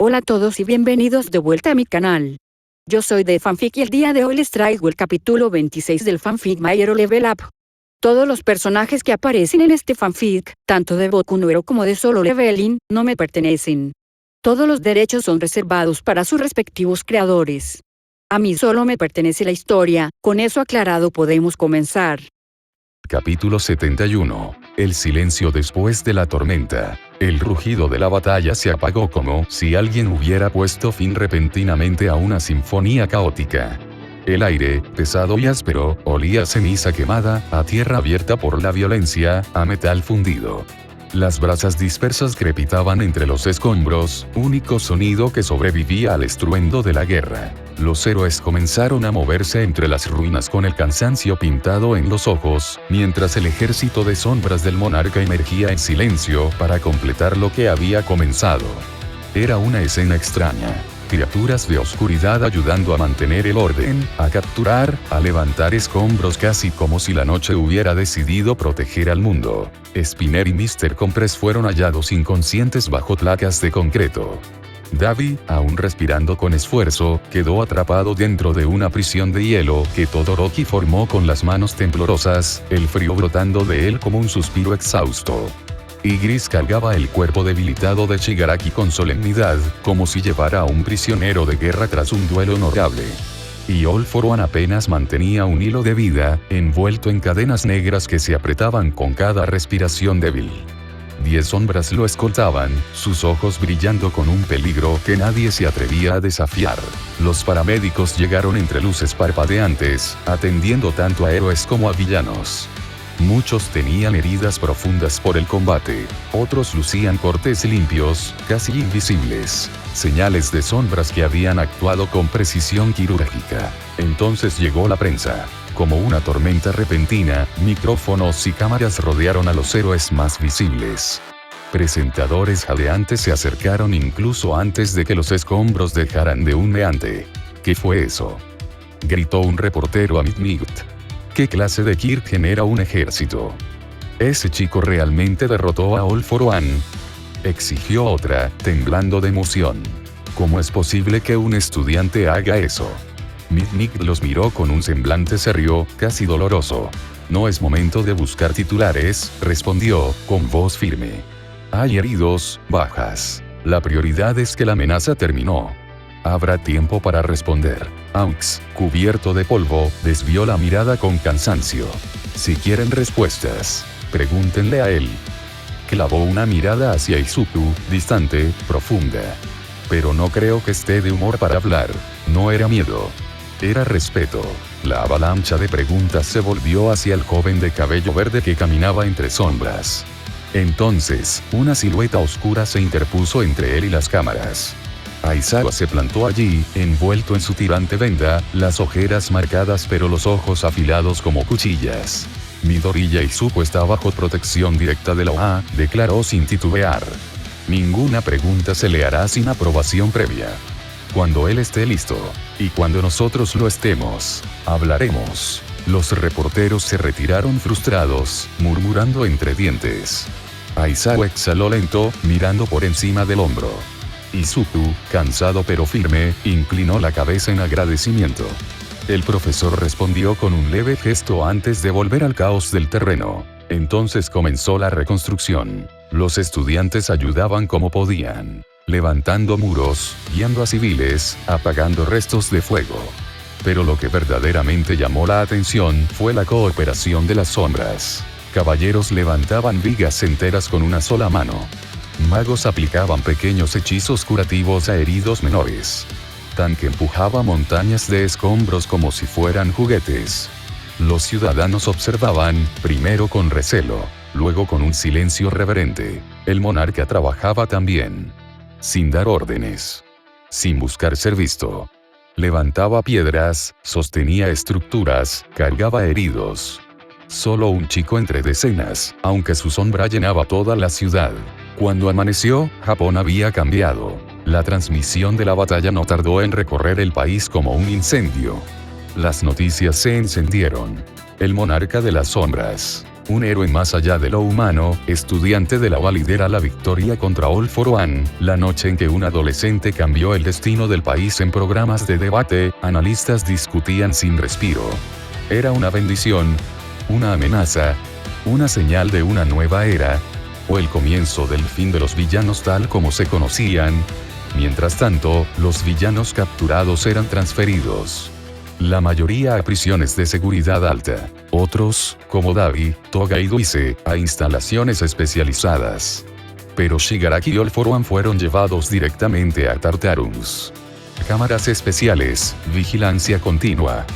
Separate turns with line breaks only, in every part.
Hola a todos y bienvenidos de vuelta a mi canal. Yo soy de Fanfic y el día de hoy les traigo el capítulo 26 del fanfic My Hero Level Up. Todos los personajes que aparecen en este fanfic, tanto de Boku no Hero como de Solo Leveling, no me pertenecen. Todos los derechos son reservados para sus respectivos creadores. A mí solo me pertenece la historia, con eso aclarado podemos comenzar.
Capítulo 71. El silencio después de la tormenta. El rugido de la batalla se apagó como si alguien hubiera puesto fin repentinamente a una sinfonía caótica. El aire, pesado y áspero, olía a ceniza quemada, a tierra abierta por la violencia, a metal fundido. Las brasas dispersas crepitaban entre los escombros, único sonido que sobrevivía al estruendo de la guerra. Los héroes comenzaron a moverse entre las ruinas con el cansancio pintado en los ojos, mientras el ejército de sombras del monarca emergía en silencio para completar lo que había comenzado. Era una escena extraña. Criaturas de oscuridad ayudando a mantener el orden, a capturar, a levantar escombros casi como si la noche hubiera decidido proteger al mundo. Spinner y Mr. Compress fueron hallados inconscientes bajo placas de concreto. Davi, aún respirando con esfuerzo, quedó atrapado dentro de una prisión de hielo que Todoroki formó con las manos temblorosas, el frío brotando de él como un suspiro exhausto. Ygritte cargaba el cuerpo debilitado de Shigaraki con solemnidad, como si llevara a un prisionero de guerra tras un duelo honorable. Y All For One apenas mantenía un hilo de vida, envuelto en cadenas negras que se apretaban con cada respiración débil. 10 sombras lo escoltaban, sus ojos brillando con un peligro que nadie se atrevía a desafiar. Los paramédicos llegaron entre luces parpadeantes, atendiendo tanto a héroes como a villanos. Muchos tenían heridas profundas por el combate, otros lucían cortes limpios, casi invisibles, señales de sombras que habían actuado con precisión quirúrgica. Entonces llegó la prensa. Como una tormenta repentina, micrófonos y cámaras rodearon a los héroes más visibles. Presentadores jadeantes se acercaron incluso antes de que los escombros dejaran de humeante. ¿Qué fue eso?, gritó un reportero a Midnight. ¿Qué clase de Kirk genera un ejército? ¿Ese chico realmente derrotó a All For One?, exigió otra, temblando de emoción. ¿Cómo es posible que un estudiante haga eso? Midnight los miró con un semblante serio, casi doloroso. No es momento de buscar titulares, respondió, con voz firme. Hay heridos, bajas. La prioridad es que la amenaza terminó. Habrá tiempo para responder. Aux, cubierto de polvo, desvió la mirada con cansancio. Si quieren respuestas, pregúntenle a él. Clavó una mirada hacia Izuku, distante, profunda. Pero no creo que esté de humor para hablar. No era miedo. Era respeto. La avalancha de preguntas se volvió hacia el joven de cabello verde que caminaba entre sombras. Entonces, una silueta oscura se interpuso entre él y las cámaras. Aizawa se plantó allí, envuelto en su tirante venda, las ojeras marcadas pero los ojos afilados como cuchillas. Midori Izuku está bajo protección directa de la OA, declaró sin titubear. Ninguna pregunta se le hará sin aprobación previa. Cuando él esté listo, y cuando nosotros lo estemos, hablaremos. Los reporteros se retiraron frustrados, murmurando entre dientes. Aizawa exhaló lento, mirando por encima del hombro. Izuku, cansado pero firme, inclinó la cabeza en agradecimiento. El profesor respondió con un leve gesto antes de volver al caos del terreno. Entonces comenzó la reconstrucción. Los estudiantes ayudaban como podían, levantando muros, guiando a civiles, apagando restos de fuego. Pero lo que verdaderamente llamó la atención fue la cooperación de las sombras. Caballeros levantaban vigas enteras con una sola mano. Magos aplicaban pequeños hechizos curativos a heridos menores. Tanque empujaba montañas de escombros como si fueran juguetes. Los ciudadanos observaban, primero con recelo, luego con un silencio reverente. El monarca trabajaba también, sin dar órdenes, sin buscar ser visto. Levantaba piedras, sostenía estructuras, cargaba heridos. Solo un chico entre decenas, aunque su sombra llenaba toda la ciudad. Cuando amaneció, Japón había cambiado. La transmisión de la batalla no tardó en recorrer el país como un incendio. Las noticias se encendieron. El monarca de las sombras. Un héroe más allá de lo humano, estudiante de la UA lidera la victoria contra All for One, la noche en que un adolescente cambió el destino del país en programas de debate, analistas discutían sin respiro. ¿Era una bendición? ¿Una amenaza? ¿Una señal de una nueva era? ¿O el comienzo del fin de los villanos tal como se conocían? Mientras tanto, los villanos capturados eran transferidos. La mayoría a prisiones de seguridad alta. Otros, como Davi, Toga y Duise, a instalaciones especializadas. Pero Shigaraki y All for One fueron llevados directamente a Tartarus. Cámaras especiales, vigilancia continua.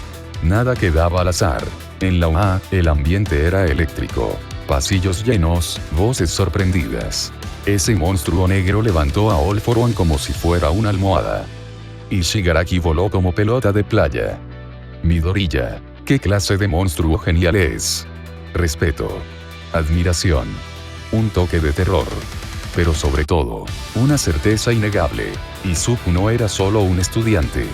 Nada quedaba al azar. En la UA, el ambiente era eléctrico. Pasillos llenos, voces sorprendidas. Ese monstruo negro levantó a All for One como si fuera una almohada. Y Shigaraki voló como pelota de playa. Midoriya, ¿qué clase de monstruo genial es? Respeto. Admiración. Un toque de terror. Pero sobre todo, una certeza innegable. Izuku no era solo un estudiante.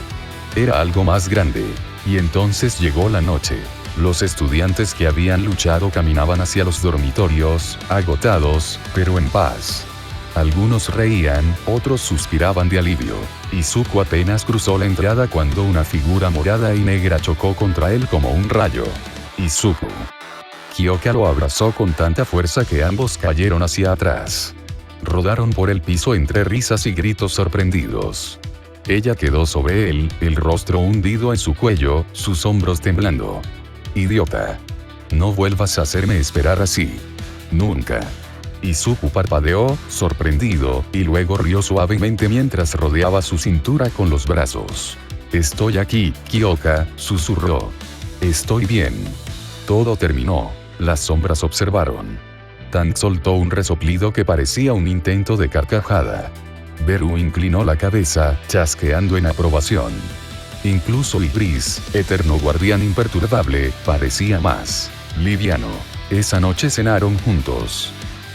Era algo más grande. Y entonces llegó la noche. Los estudiantes que habían luchado caminaban hacia los dormitorios, agotados, pero en paz. Algunos reían, otros suspiraban de alivio. Izuku apenas cruzó la entrada cuando una figura morada y negra chocó contra él como un rayo. Izuku. Kyoka lo abrazó con tanta fuerza que ambos cayeron hacia atrás. Rodaron por el piso entre risas y gritos sorprendidos. Ella quedó sobre él, el rostro hundido en su cuello, sus hombros temblando. Idiota. No vuelvas a hacerme esperar así. Nunca. Izuku parpadeó, sorprendido, y luego rió suavemente mientras rodeaba su cintura con los brazos. Estoy aquí, Kyoka, susurró. Estoy bien. Todo terminó. Las sombras observaron. Tank soltó un resoplido que parecía un intento de carcajada. Beru inclinó la cabeza, chasqueando en aprobación. Incluso Ibris, eterno guardián imperturbable, parecía más liviano. Esa noche cenaron juntos.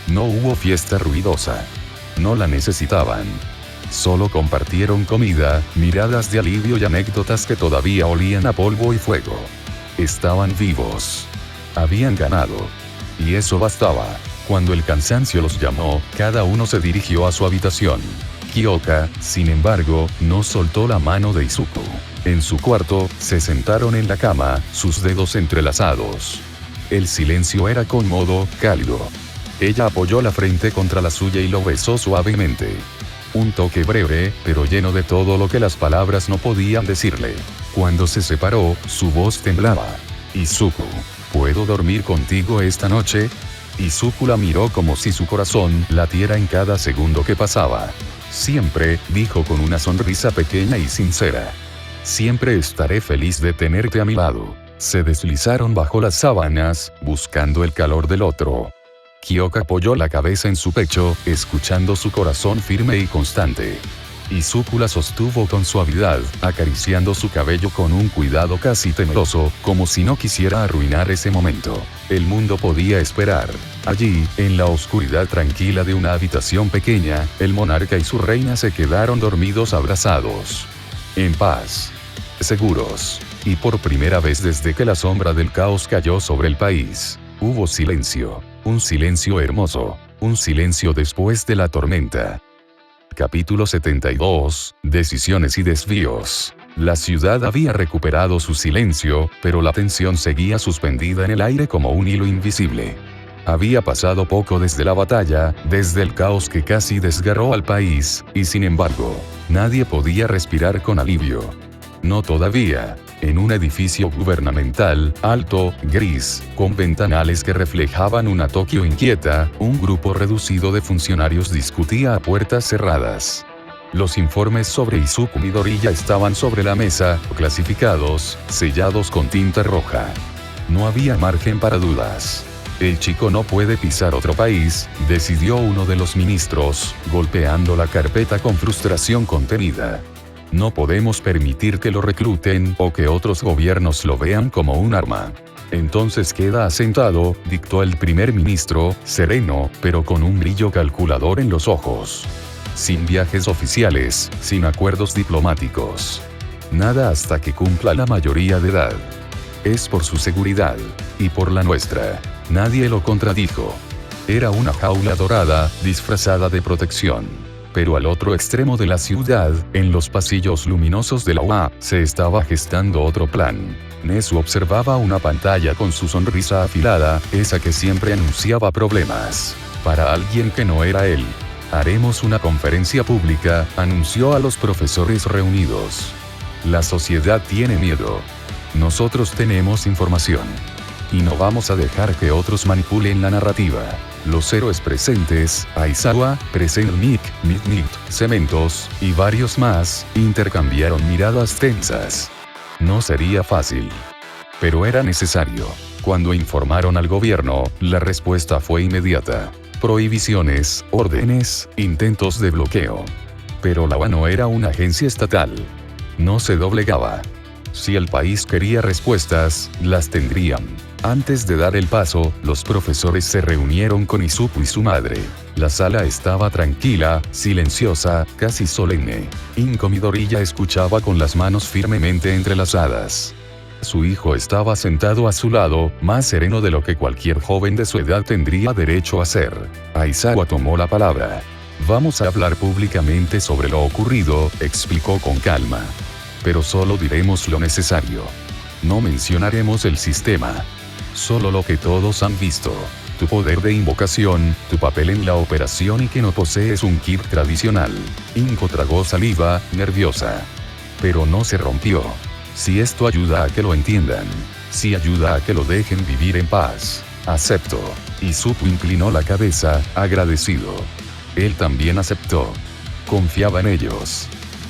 No hubo fiesta ruidosa. No la necesitaban. Solo compartieron comida, miradas de alivio y anécdotas que todavía olían a polvo y fuego. Estaban vivos. Habían ganado. Y eso bastaba. Cuando el cansancio los llamó, cada uno se dirigió a su habitación. Kyoka, sin embargo, no soltó la mano de Izuku. En su cuarto, se sentaron en la cama, sus dedos entrelazados. El silencio era cómodo, cálido. Ella apoyó la frente contra la suya y lo besó suavemente. Un toque breve, pero lleno de todo lo que las palabras no podían decirle. Cuando se separó, su voz temblaba. Izuku, ¿puedo dormir contigo esta noche? Izuku la miró como si su corazón latiera en cada segundo que pasaba. Siempre, dijo con una sonrisa pequeña y sincera. Siempre estaré feliz de tenerte a mi lado. Se deslizaron bajo las sábanas, buscando el calor del otro. Kyoka apoyó la cabeza en su pecho, escuchando su corazón firme y constante. Izuku la sostuvo con suavidad, acariciando su cabello con un cuidado casi temeroso, como si no quisiera arruinar ese momento. El mundo podía esperar. Allí, en la oscuridad tranquila de una habitación pequeña, el monarca y su reina se quedaron dormidos abrazados. En paz. Seguros. Y por primera vez desde que la sombra del caos cayó sobre el país, hubo silencio. Un silencio hermoso. Un silencio después de la tormenta. Capítulo 72. Decisiones y desvíos. La ciudad había recuperado su silencio, pero la tensión seguía suspendida en el aire como un hilo invisible. Había pasado poco desde la batalla, desde el caos que casi desgarró al país, y sin embargo, nadie podía respirar con alivio. No todavía. En un edificio gubernamental, alto, gris, con ventanales que reflejaban una Tokio inquieta, un grupo reducido de funcionarios discutía a puertas cerradas. Los informes sobre Izuku Midoriya estaban sobre la mesa, clasificados, sellados con tinta roja. No había margen para dudas. El chico no puede pisar otro país, decidió uno de los ministros, golpeando la carpeta con frustración contenida. No podemos permitir que lo recluten o que otros gobiernos lo vean como un arma. Entonces queda asentado, dictó el primer ministro, sereno, pero con un brillo calculador en los ojos. Sin viajes oficiales, sin acuerdos diplomáticos. Nada hasta que cumpla la mayoría de edad. Es por su seguridad. Y por la nuestra. nadie lo contradijo. Era una jaula dorada, disfrazada de protección. Pero al otro extremo de la ciudad, en los pasillos luminosos de la UA, se estaba gestando otro plan. Nezu observaba una pantalla con su sonrisa afilada, esa que siempre anunciaba problemas. Para alguien que no era él. Haremos una conferencia pública, anunció a los profesores reunidos. La sociedad tiene miedo. Nosotros tenemos información. Y no vamos a dejar que otros manipulen la narrativa. Los héroes presentes, Aizawa, Preselnik, Mitnick, Cementos, y varios más, intercambiaron miradas tensas. No sería fácil. Pero era necesario. Cuando informaron al gobierno, la respuesta fue inmediata. Prohibiciones, órdenes, intentos de bloqueo. Pero la UA no era una agencia estatal. No se doblegaba. Si el país quería respuestas, las tendrían. Antes de dar el paso, los profesores se reunieron con Izuku y su madre. La sala estaba tranquila, silenciosa, casi solemne. Inko Midoriya escuchaba con las manos firmemente entrelazadas. Su hijo estaba sentado a su lado, más sereno de lo que cualquier joven de su edad tendría derecho a ser. Aizawa tomó la palabra. Vamos a hablar públicamente sobre lo ocurrido, explicó con calma. Pero solo diremos lo necesario. No mencionaremos el sistema. Solo lo que todos han visto. Tu poder de invocación, tu papel en la operación y que no posees un kit tradicional. Inko tragó saliva, nerviosa. Pero no se rompió. Si esto ayuda a que lo entiendan. Si ayuda a que lo dejen vivir en paz. Acepto. Izuku inclinó la cabeza, agradecido. Él también aceptó. Confiaba en ellos.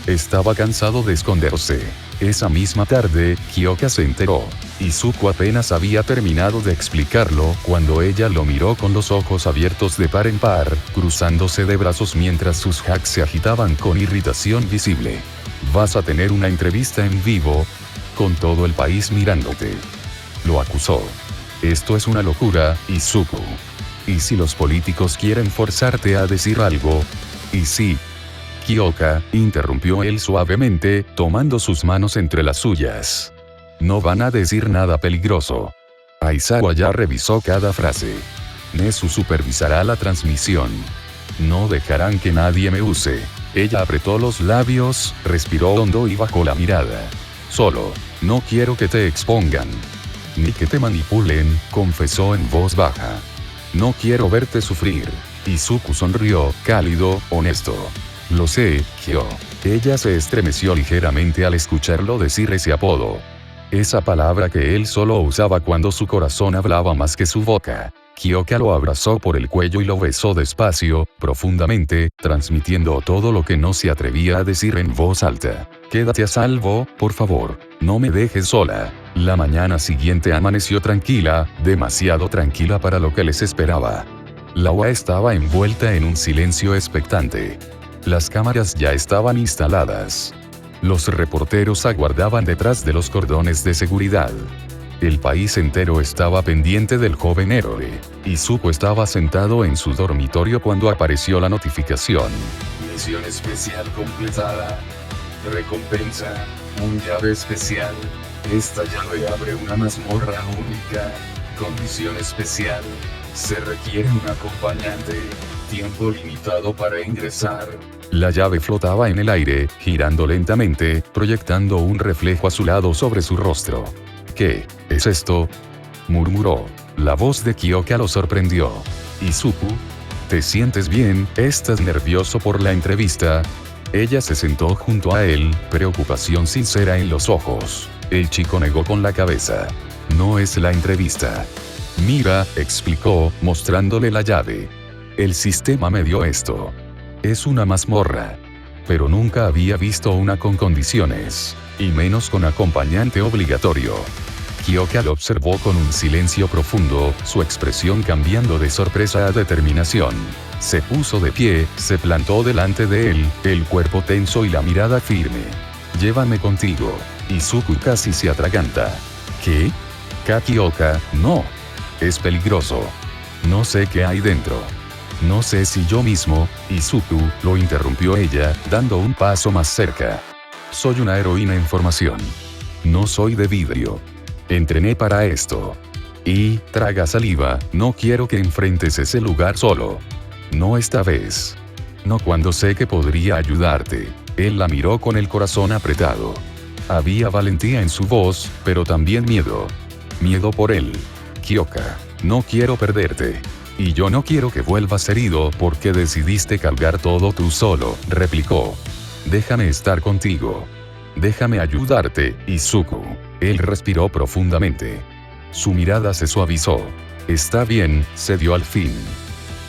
Estaba cansado de esconderse. Esa misma tarde, Kyoka se enteró. Izuku apenas había terminado de explicarlo cuando ella lo miró con los ojos abiertos de par en par, cruzándose de brazos mientras sus hacks se agitaban con irritación visible. Vas a tener una entrevista en vivo, con todo el país mirándote. Lo acusó. Esto es una locura, Izuku. ¿Y si los políticos quieren forzarte a decir algo? ¿Y si? Kyoka, interrumpió él suavemente, tomando sus manos entre las suyas. No van a decir nada peligroso. Aizawa ya revisó cada frase. Nezu supervisará la transmisión. No dejarán que nadie me use. Ella apretó los labios, respiró hondo y bajó la mirada. Solo, no quiero que te expongan. Ni que te manipulen, confesó en voz baja. No quiero verte sufrir. Izuku sonrió, cálido, honesto. Lo sé, Kyo. Ella se estremeció ligeramente al escucharlo decir ese apodo. Esa palabra que él solo usaba cuando su corazón hablaba más que su boca. Kyoka lo abrazó por el cuello y lo besó despacio, profundamente, transmitiendo todo lo que no se atrevía a decir en voz alta. Quédate a salvo, por favor. No me dejes sola. La mañana siguiente amaneció tranquila, demasiado tranquila para lo que les esperaba. La UA estaba envuelta en un silencio expectante. Las cámaras ya estaban instaladas. Los reporteros aguardaban detrás de los cordones de seguridad. El país entero estaba pendiente del joven héroe. Izuku estaba sentado en su dormitorio cuando apareció la notificación.
Misión especial completada. Recompensa. Un llave especial. Esta llave abre una mazmorra única. Condición especial. Se requiere un acompañante. Tiempo limitado para ingresar.
La llave flotaba en el aire, girando lentamente, proyectando un reflejo azulado sobre su rostro. ¿Qué es esto?, murmuró. La voz de Kyoka lo sorprendió. Izuku, ¿te sientes bien? ¿Estás nervioso por la entrevista? Ella se sentó junto a él, preocupación sincera en los ojos. El chico negó con la cabeza. No es la entrevista. Mira, explicó, mostrándole la llave. El sistema me dio esto. Es una mazmorra. Pero nunca había visto una con condiciones. Y menos con acompañante obligatorio. Kyoka lo observó con un silencio profundo, su expresión cambiando de sorpresa a determinación. Se puso de pie, se plantó delante de él, el cuerpo tenso y la mirada firme. Llévame contigo. Izuku casi se atraganta. ¿Qué? Kyoka, no. Es peligroso. No sé qué hay dentro. No sé si yo mismo, Izuku, lo interrumpió ella, dando un paso más cerca. Soy una heroína en formación. No soy de vidrio. Entrené para esto. Y, traga saliva, no quiero que enfrentes ese lugar solo. No esta vez. No cuando sé que podría ayudarte. Él la miró con el corazón apretado. Había valentía en su voz, pero también miedo. Miedo por él. Kyoka, no quiero perderte. Y yo no quiero que vuelvas herido porque decidiste cargar todo tú solo, replicó. Déjame estar contigo. Déjame ayudarte, Izuku. Él respiró profundamente. Su mirada se suavizó. Está bien, cedió al fin.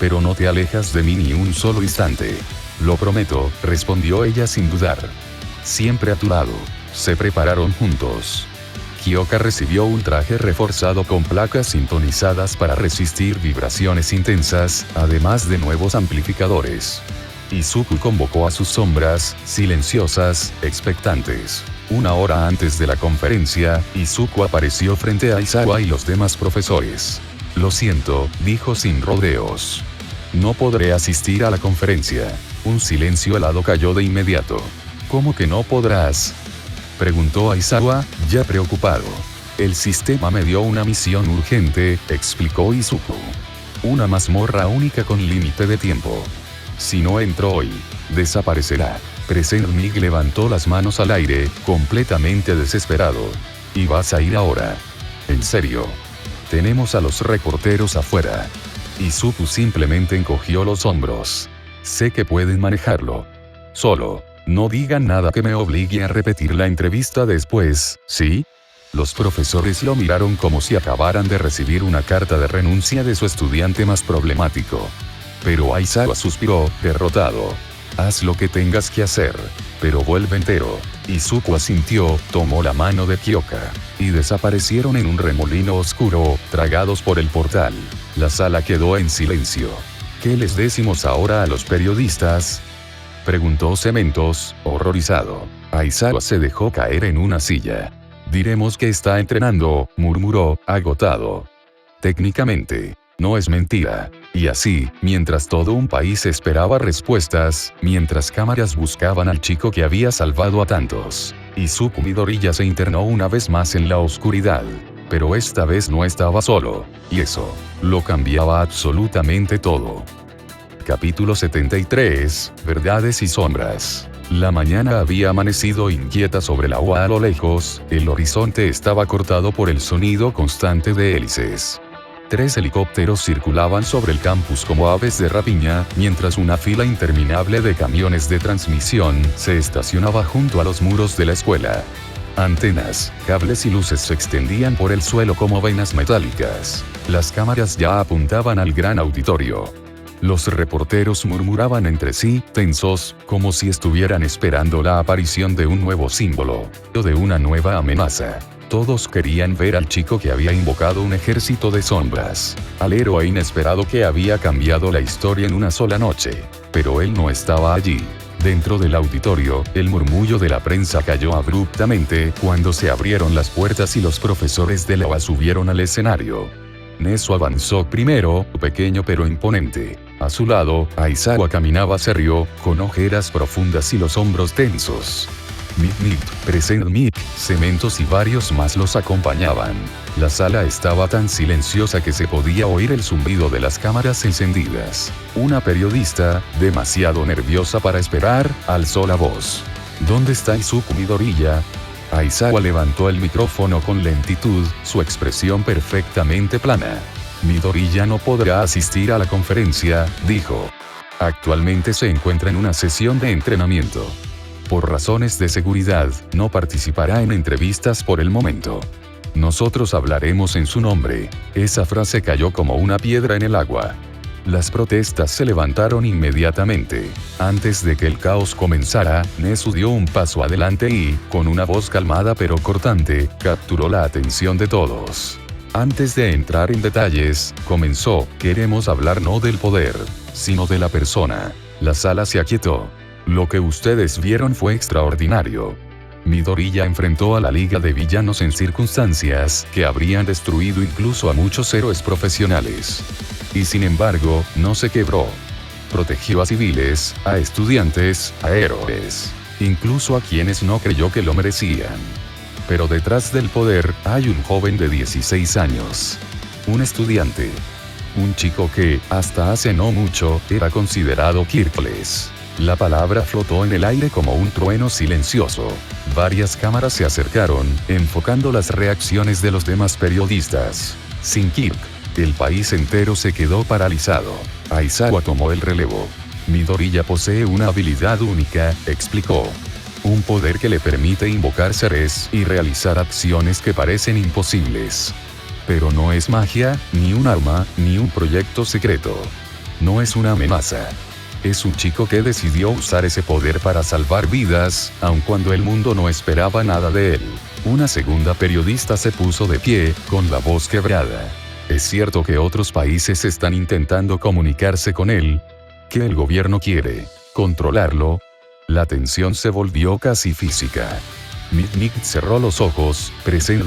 Pero no te alejas de mí ni un solo instante. Lo prometo, respondió ella sin dudar. Siempre a tu lado. Se prepararon juntos. Kyoka recibió un traje reforzado con placas sintonizadas para resistir vibraciones intensas, además de nuevos amplificadores. Izuku convocó a sus sombras, silenciosas, expectantes. Una hora antes de la conferencia, Izuku apareció frente a Aizawa y los demás profesores. Lo siento, dijo sin rodeos. No podré asistir a la conferencia. Un silencio helado cayó de inmediato. ¿Cómo que no podrás?, preguntó Aizawa, ya preocupado. El sistema me dio una misión urgente, explicó Izuku. Una mazmorra única con límite de tiempo. Si no entro hoy, desaparecerá. Present Mig levantó las manos al aire, completamente desesperado. ¿Y vas a ir ahora? ¿En serio? Tenemos a los reporteros afuera. Izuku simplemente encogió los hombros. Sé que pueden manejarlo. Solo, no digan nada que me obligue a repetir la entrevista después, ¿sí? Los profesores lo miraron como si acabaran de recibir una carta de renuncia de su estudiante más problemático. Pero Aizawa suspiró, derrotado. Haz lo que tengas que hacer, pero vuelve entero. Izuku asintió, tomó la mano de Kyoka, y desaparecieron en un remolino oscuro, tragados por el portal. La sala quedó en silencio. ¿Qué les decimos ahora a los periodistas?, preguntó Cementos, horrorizado. Aizawa se dejó caer en una silla. Diremos que está entrenando, murmuró, agotado. Técnicamente, no es mentira. Y así, mientras todo un país esperaba respuestas, mientras cámaras buscaban al chico que había salvado a tantos, Izuku Midoriya se internó una vez más en la oscuridad. Pero esta vez no estaba solo, y eso lo cambiaba absolutamente todo. Capítulo 73, Verdades y Sombras. La mañana había amanecido inquieta sobre el agua a lo lejos, el horizonte estaba cortado por el sonido constante de hélices. 3 helicópteros circulaban sobre el campus como aves de rapiña, mientras una fila interminable de camiones de transmisión se estacionaba junto a los muros de la escuela. Antenas, cables y luces se extendían por el suelo como venas metálicas. Las cámaras ya apuntaban al gran auditorio. Los reporteros murmuraban entre sí, tensos, como si estuvieran esperando la aparición de un nuevo símbolo, o de una nueva amenaza. Todos querían ver al chico que había invocado un ejército de sombras, al héroe inesperado que había cambiado la historia en una sola noche. Pero él no estaba allí. Dentro del auditorio, el murmullo de la prensa cayó abruptamente cuando se abrieron las puertas y los profesores de la UA subieron al escenario. Nezu avanzó primero, pequeño pero imponente. A su lado, Aizawa caminaba serio, con ojeras profundas y los hombros tensos. Mik, Present Mig, Cementos y varios más los acompañaban. La sala estaba tan silenciosa que se podía oír el zumbido de las cámaras encendidas. Una periodista, demasiado nerviosa para esperar, alzó la voz. ¿Dónde está Izuku Midoriya? Aizawa levantó el micrófono con lentitud, su expresión perfectamente plana. Midoriya no podrá asistir a la conferencia, dijo. Actualmente se encuentra en una sesión de entrenamiento. Por razones de seguridad, no participará en entrevistas por el momento. Nosotros hablaremos en su nombre. Esa frase cayó como una piedra en el agua. Las protestas se levantaron inmediatamente. Antes de que el caos comenzara, Nezu dio un paso adelante y, con una voz calmada pero cortante, capturó la atención de todos. Antes de entrar en detalles, comenzó, queremos hablar no del poder, sino de la persona. La sala se aquietó. Lo que ustedes vieron fue extraordinario. Midoriya enfrentó a la Liga de Villanos en circunstancias que habrían destruido incluso a muchos héroes profesionales. Y sin embargo, no se quebró. Protegió a civiles, a estudiantes, a héroes, incluso a quienes no creyó que lo merecían. Pero detrás del poder, hay un joven de 16 años. Un estudiante. Un chico que, hasta hace no mucho, era considerado Kirkles. La palabra flotó en el aire como un trueno silencioso. Varias cámaras se acercaron, enfocando las reacciones de los demás periodistas. Sin Kirk, el país entero se quedó paralizado. Aizawa tomó el relevo. Midoriya posee una habilidad única, explicó. Un poder que le permite invocar seres y realizar acciones que parecen imposibles. Pero no es magia, ni un arma, ni un proyecto secreto. No es una amenaza. Es un chico que decidió usar ese poder para salvar vidas, aun cuando el mundo no esperaba nada de él. Una segunda periodista se puso de pie, con la voz quebrada. Es cierto que otros países están intentando comunicarse con él, que el gobierno quiere controlarlo. La tensión se volvió casi física. Mick cerró los ojos,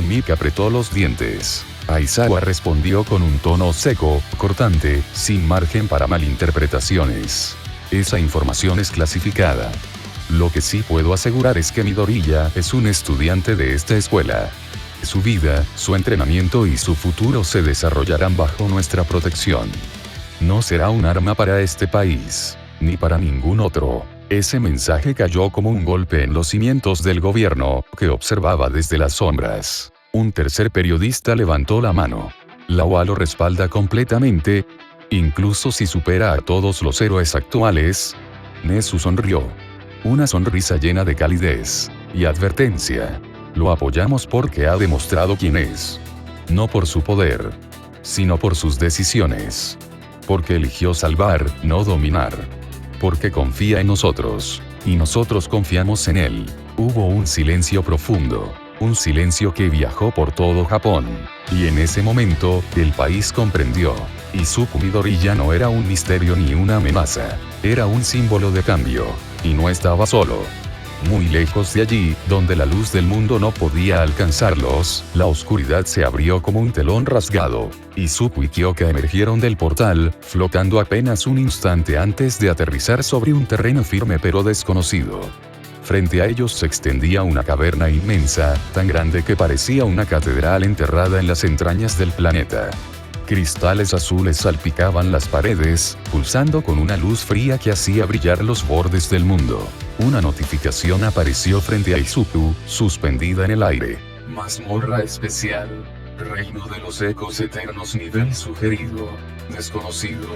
Mick apretó los dientes. Aizawa respondió con un tono seco, cortante, sin margen para malinterpretaciones. Esa información es clasificada. Lo que sí puedo asegurar es que Midoriya es un estudiante de esta escuela. Su vida, su entrenamiento y su futuro se desarrollarán bajo nuestra protección. No será un arma para este país, ni para ningún otro. Ese mensaje cayó como un golpe en los cimientos del gobierno, que observaba desde las sombras. Un tercer periodista levantó la mano. La OA lo respalda completamente, incluso si supera a todos los héroes actuales. Nezu sonrió. Una sonrisa llena de calidez y advertencia. Lo apoyamos porque ha demostrado quién es. No por su poder, sino por sus decisiones. Porque eligió salvar, no dominar. Porque confía en nosotros, y nosotros confiamos en él. Hubo un silencio profundo. Un silencio que viajó por todo Japón. Y en ese momento, el país comprendió. Izuku Midoriya no era un misterio ni una amenaza. Era un símbolo de cambio. Y no estaba solo. Muy lejos de allí, donde la luz del mundo no podía alcanzarlos, la oscuridad se abrió como un telón rasgado. Izuku y Kyoka emergieron del portal, flotando apenas un instante antes de aterrizar sobre un terreno firme pero desconocido. Frente a ellos se extendía una caverna inmensa, tan grande que parecía una catedral enterrada en las entrañas del planeta. Cristales azules salpicaban las paredes, pulsando con una luz fría que hacía brillar los bordes del mundo. Una notificación apareció frente a Izuku, suspendida en el aire.
Mazmorra especial. Reino de los ecos eternos nivel sugerido. Desconocido.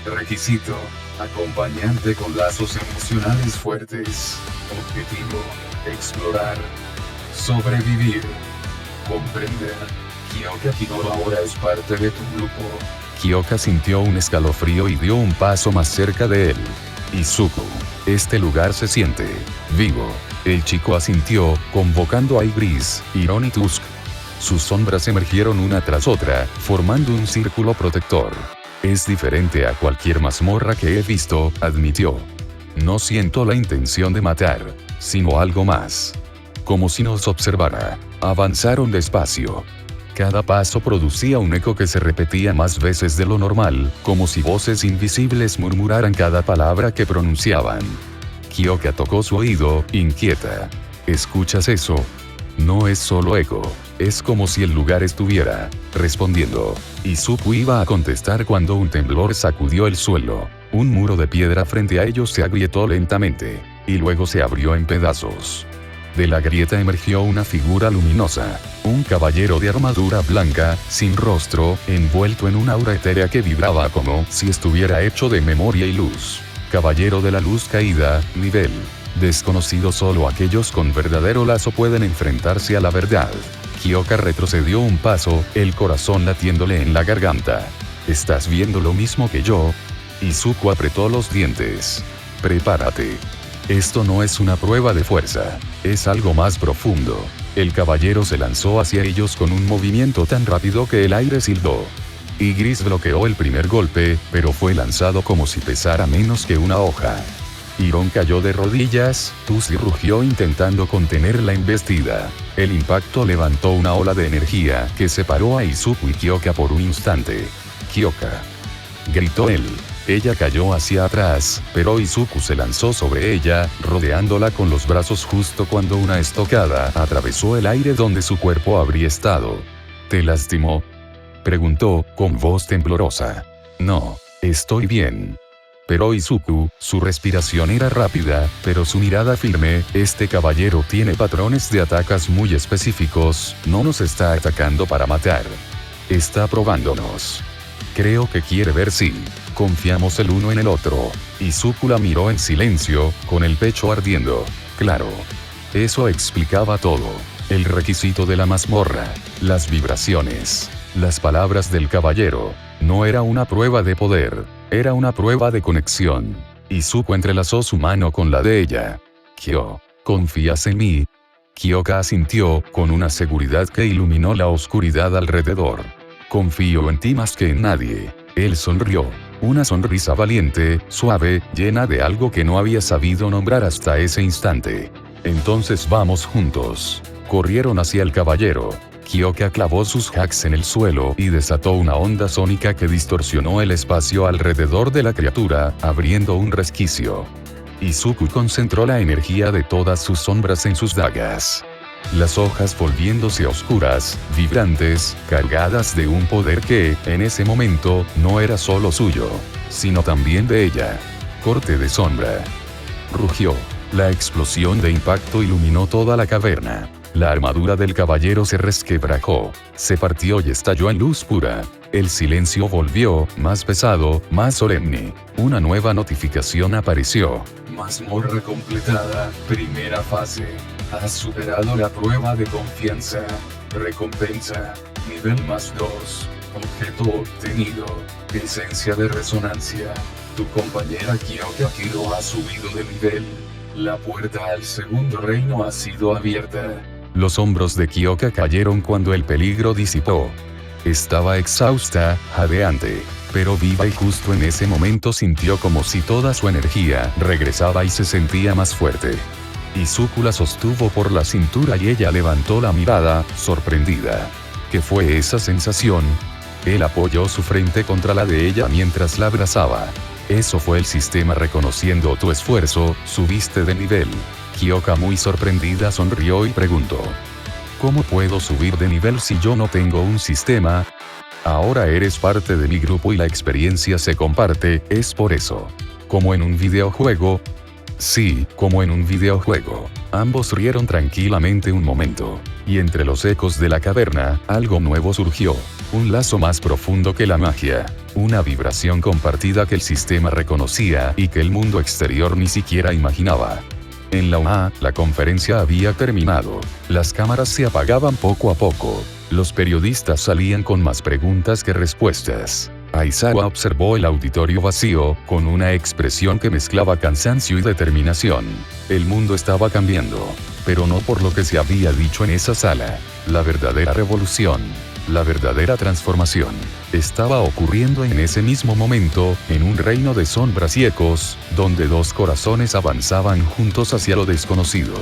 Requisito. Acompañante con lazos emocionales fuertes. Objetivo. Explorar. Sobrevivir. Comprender. Kyoka Kinoru ahora es parte de tu grupo.
Kyoka sintió un escalofrío y dio un paso más cerca de él. Izuku, este lugar se siente vivo. El chico asintió, convocando a Igris, Iron y Tusk. Sus sombras emergieron una tras otra, formando un círculo protector. Es diferente a cualquier mazmorra que he visto, admitió. No siento la intención de matar, sino algo más. Como si nos observara. Avanzaron despacio. Cada paso producía un eco que se repetía más veces de lo normal, como si voces invisibles murmuraran cada palabra que pronunciaban. Kyoka tocó su oído, inquieta. ¿Escuchas eso? No es solo eco, es como si el lugar estuviera respondiendo. Izuku iba a contestar cuando un temblor sacudió el suelo. Un muro de piedra frente a ellos se agrietó lentamente, y luego se abrió en pedazos. De la grieta emergió una figura luminosa, un caballero de armadura blanca, sin rostro, envuelto en una aura etérea que vibraba como si estuviera hecho de memoria y luz. Caballero de la luz caída, nivel desconocido. Solo aquellos con verdadero lazo pueden enfrentarse a la verdad. Kyoka retrocedió un paso, el corazón latiéndole en la garganta. ¿Estás viendo lo mismo que yo? Izuku apretó los dientes. Prepárate. Esto no es una prueba de fuerza, es algo más profundo. El caballero se lanzó hacia ellos con un movimiento tan rápido que el aire silbó. Igris bloqueó el primer golpe, pero fue lanzado como si pesara menos que una hoja. Iron cayó de rodillas, Tusi rugió intentando contener la embestida. El impacto levantó una ola de energía que separó a Izuku y Kyoka por un instante. «Kyoka», gritó él. Ella cayó hacia atrás, pero Izuku se lanzó sobre ella, rodeándola con los brazos justo cuando una estocada atravesó el aire donde su cuerpo habría estado. «¿Te lastimó?», Preguntó, con voz temblorosa. No, estoy bien. Pero Izuku, su respiración era rápida, pero su mirada firme. Este caballero tiene patrones de ataques muy específicos, no nos está atacando para matar. Está probándonos. Creo que quiere ver si confiamos el uno en el otro. Izuku la miró en silencio, con el pecho ardiendo. Claro. Eso explicaba todo. El requisito de la mazmorra, las vibraciones, las palabras del caballero. No era una prueba de poder, era una prueba de conexión. Izuku entrelazó su mano con la de ella. Kyo, ¿confías en mí? Kyoka asintió, con una seguridad que iluminó la oscuridad alrededor. Confío en ti más que en nadie. Él sonrió. Una sonrisa valiente, suave, llena de algo que no había sabido nombrar hasta ese instante. Entonces vamos juntos. Corrieron hacia el caballero. Kyoka clavó sus hacks en el suelo y desató una onda sónica que distorsionó el espacio alrededor de la criatura, abriendo un resquicio. Izuku concentró la energía de todas sus sombras en sus dagas. Las hojas volviéndose oscuras, vibrantes, cargadas de un poder que, en ese momento, no era solo suyo, sino también de ella. Corte de sombra. Rugió. La explosión de impacto iluminó toda la caverna. La armadura del caballero se resquebrajó, se partió y estalló en luz pura. El silencio volvió, más pesado, más solemne. Una nueva notificación apareció.
Mazmorra completada, primera fase. Has superado la prueba de confianza. Recompensa, nivel +2. Objeto obtenido, esencia de resonancia. Tu compañera Kyoka Kiro ha subido de nivel. La puerta al segundo reino ha sido abierta.
Los hombros de Kyoka cayeron cuando el peligro disipó. Estaba exhausta, jadeante, pero viva y justo en ese momento sintió como si toda su energía regresaba y se sentía más fuerte. Izuku la sostuvo por la cintura y ella levantó la mirada, sorprendida. ¿Qué fue esa sensación? Él apoyó su frente contra la de ella mientras la abrazaba. Eso fue el sistema reconociendo tu esfuerzo, subiste de nivel. Kyoka muy sorprendida sonrió y preguntó. ¿Cómo puedo subir de nivel si yo no tengo un sistema? Ahora eres parte de mi grupo y la experiencia se comparte, es por eso. ¿Como en un videojuego? Sí, como en un videojuego. Ambos rieron tranquilamente un momento. Y entre los ecos de la caverna, algo nuevo surgió. Un lazo más profundo que la magia. Una vibración compartida que el sistema reconocía y que el mundo exterior ni siquiera imaginaba. En la UA, la conferencia había terminado. Las cámaras se apagaban poco a poco. Los periodistas salían con más preguntas que respuestas. Aizawa observó el auditorio vacío, con una expresión que mezclaba cansancio y determinación. El mundo estaba cambiando. Pero no por lo que se había dicho en esa sala. La verdadera revolución. La verdadera transformación estaba ocurriendo en ese mismo momento, en un reino de sombras y ecos, donde dos corazones avanzaban juntos hacia lo desconocido.